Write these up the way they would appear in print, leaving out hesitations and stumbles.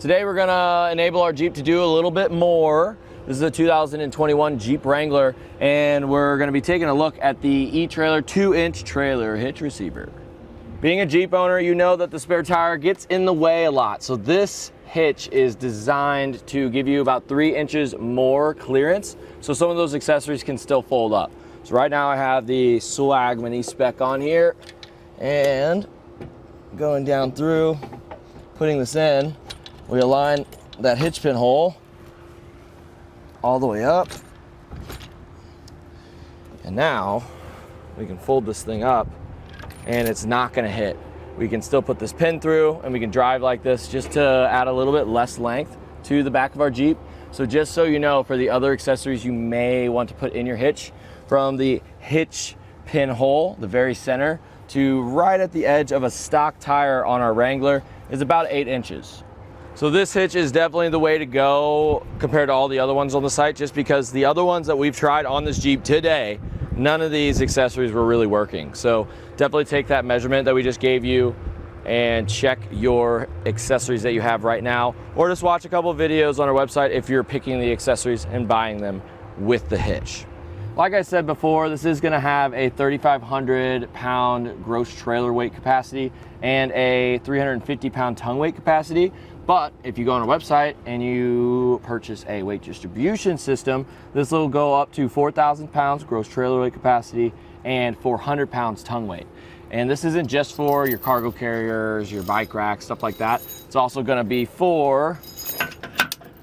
Today we're gonna enable our Jeep to do a little bit more. This is a 2021 Jeep Wrangler, and we're gonna be taking a look at the etrailer 2-inch trailer hitch receiver. Being a Jeep owner, you know that the spare tire gets in the way a lot. So this hitch is designed to give you about 3 inches more clearance, so some of those accessories can still fold up. So right now I have the Swag mini-spec on here, and going down through, putting this in, we align that hitch pin hole all the way up. And now we can fold this thing up and it's not gonna hit. We can still put this pin through and we can drive like this just to add a little bit less length to the back of our Jeep. So just so you know, for the other accessories you may want to put in your hitch, from the hitch pin hole, the very center, to right at the edge of a stock tire on our Wrangler is about 8 inches. So this hitch is definitely the way to go compared to all the other ones on the site, just because the other ones that we've tried on this Jeep today, none of these accessories were really working. So definitely take that measurement that we just gave you and check your accessories that you have right now, or just watch a couple of videos on our website if you're picking the accessories and buying them with the hitch. Like I said before, this is gonna have a 3,500 pound gross trailer weight capacity and a 350 pound tongue weight capacity. But if you go on our website and you purchase a weight distribution system, this will go up to 4,000 pounds gross trailer weight capacity and 400 pounds tongue weight. And this isn't just for your cargo carriers, your bike racks, stuff like that. It's also gonna be for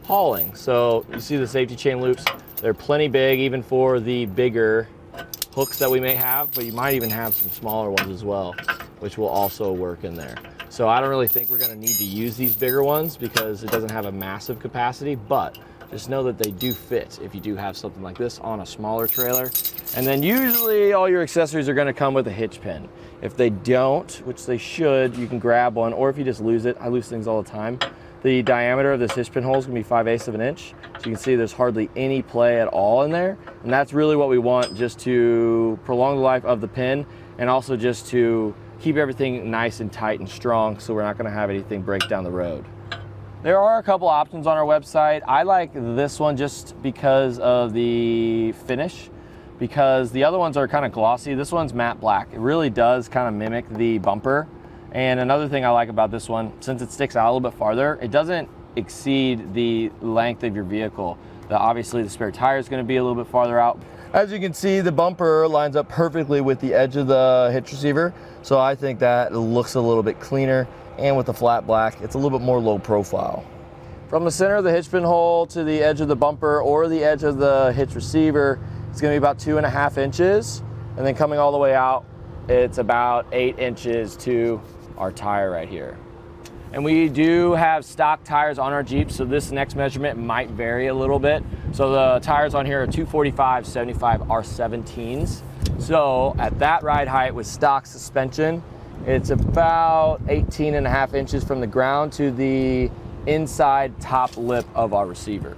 hauling. So you see the safety chain loops? They're plenty big, even for the bigger hooks that we may have, but you might even have some smaller ones as well, which will also work in there. So I don't really think we're gonna need to use these bigger ones because it doesn't have a massive capacity, but just know that they do fit if you do have something like this on a smaller trailer. And then usually all your accessories are gonna come with a hitch pin. If they don't, which they should, you can grab one, or if you just lose it, I lose things all the time. The diameter of this hitch pin hole is gonna be 5/8 of an inch. So you can see there's hardly any play at all in there. And that's really what we want, just to prolong the life of the pin and also just to keep everything nice and tight and strong so we're not gonna have anything break down the road. There are a couple options on our website. I like this one just because of the finish, because the other ones are kind of glossy. This one's matte black. It really does kind of mimic the bumper. And another thing I like about this one, since it sticks out a little bit farther, it doesn't exceed the length of your vehicle. Obviously the spare tire is going to be a little bit farther out. As you can see, the bumper lines up perfectly with the edge of the hitch receiver. So I think that looks a little bit cleaner, and with the flat black, it's a little bit more low profile. From the center of the hitch pin hole to the edge of the bumper or the edge of the hitch receiver, it's going to be about 2.5 inches. And then coming all the way out, it's about 8 inches to our tire right here. And we do have stock tires on our Jeep, so this next measurement might vary a little bit. So the tires on here are 245 75 R17s. So at that ride height with stock suspension, it's about 18.5 inches from the ground to the inside top lip of our receiver.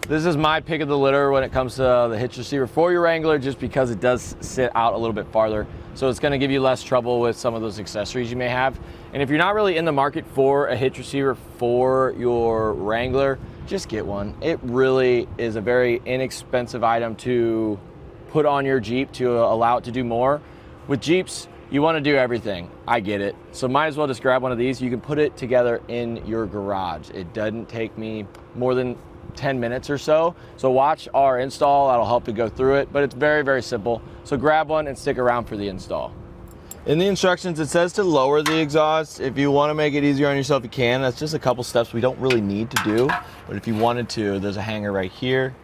This is my pick of the litter when it comes to the hitch receiver for your Wrangler, just because it does sit out a little bit farther. So it's gonna give you less trouble with some of those accessories you may have. And if you're not really in the market for a hitch receiver for your Wrangler, just get one. It really is a very inexpensive item to put on your Jeep to allow it to do more. With Jeeps, you wanna do everything. I get it. So might as well just grab one of these. You can put it together in your garage. It doesn't take me more than 10 minutes or so. So watch our install, that'll help you go through it, but it's very, very simple. So grab one and stick around for the install. In the instructions, it says to lower the exhaust. If you want to make it easier on yourself, you can. That's just a couple steps we don't really need to do, but if you wanted to, there's a hanger right here,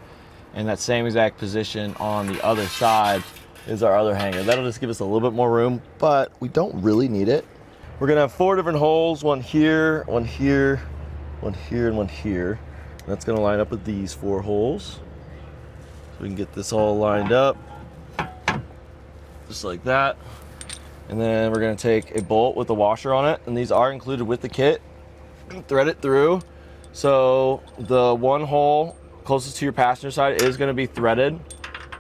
and that same exact position on the other side is our other hanger. That'll just give us a little bit more room, but we don't really need it. We're gonna have 4 different holes, one here, one here, one here, and one here. That's gonna line up with these 4 holes. So we can get this all lined up, just like that. And then we're gonna take a bolt with a washer on it, and these are included with the kit, and thread it through. So the one hole closest to your passenger side is gonna be threaded,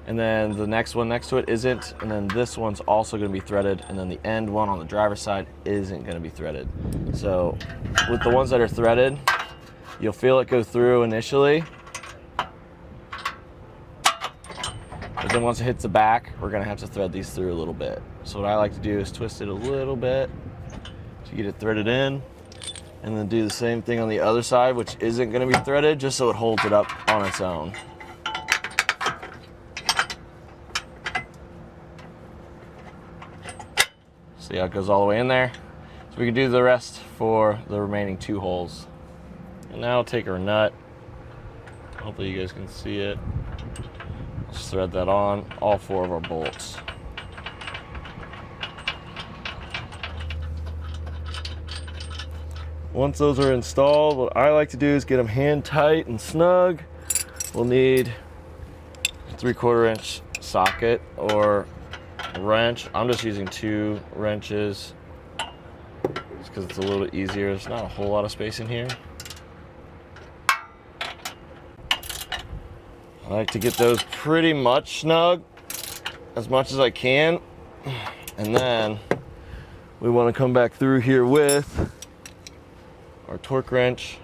and then the next one next to it isn't, and then this one's also gonna be threaded, and then the end one on the driver's side isn't gonna be threaded. So with the ones that are threaded, You'll feel it go through initially, but then once it hits the back, we're gonna have to thread these through a little bit. So what I like to do is twist it a little bit to get it threaded in, and then do the same thing on the other side, which isn't gonna be threaded, just so it holds it up on its own. See how it goes all the way in there? So we can do the rest for the remaining 2 holes. And now take our nut. Hopefully you guys can see it. Let's thread that on all 4 of our bolts. Once those are installed, what I like to do is get them hand tight and snug. We'll need a 3/4 inch socket or a wrench. I'm just using 2 wrenches just because it's a little bit easier. There's not a whole lot of space in here. I like to get those pretty much snug, as much as I can. And then we want to come back through here with our torque wrench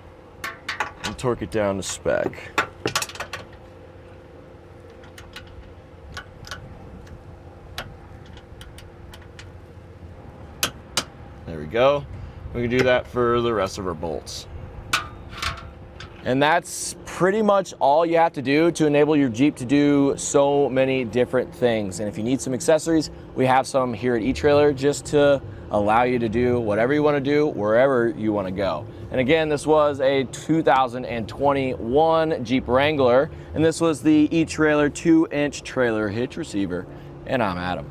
and torque it down to spec. There we go. We can do that for the rest of our bolts. And that's pretty much all you have to do to enable your Jeep to do so many different things. And if you need some accessories, we have some here at eTrailer just to allow you to do whatever you want to do, wherever you want to go. And again, this was a 2021 Jeep Wrangler, and this was the eTrailer 2-inch trailer hitch receiver. And I'm Adam.